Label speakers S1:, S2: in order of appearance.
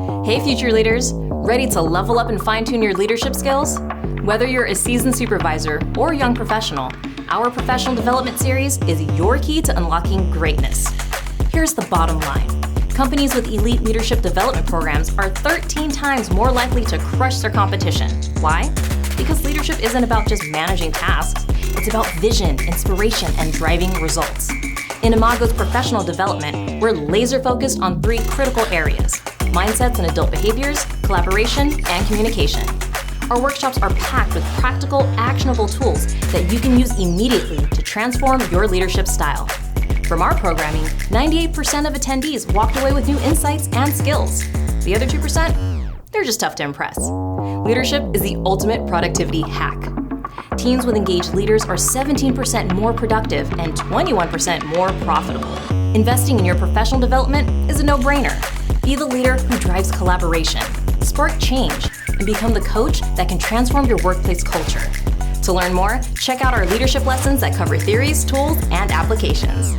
S1: Hey, future leaders, ready to level up and fine-tune your leadership skills? Whether you're a seasoned supervisor or a young professional, our professional development series is your key to unlocking greatness. Here's the bottom line. Companies with elite leadership development programs are 13 times more likely to crush their competition. Why? Because leadership isn't about just managing tasks. It's about vision, inspiration, and driving results. In Imago's professional development, we're laser-focused on 3 critical areas: mindsets and adult behaviors, collaboration, and communication. Our workshops are packed with practical, actionable tools that you can use immediately to transform your leadership style. From our programming, 98% of attendees walked away with new insights and skills. The other 2%? They're just tough to impress. Leadership is the ultimate productivity hack. Teams with engaged leaders are 17% more productive and 21% more profitable. Investing in your professional development is a no-brainer. Be the leader who drives collaboration, spark change, and become the coach that can transform your workplace culture. To learn more, check out our leadership lessons that cover theories, tools, and applications.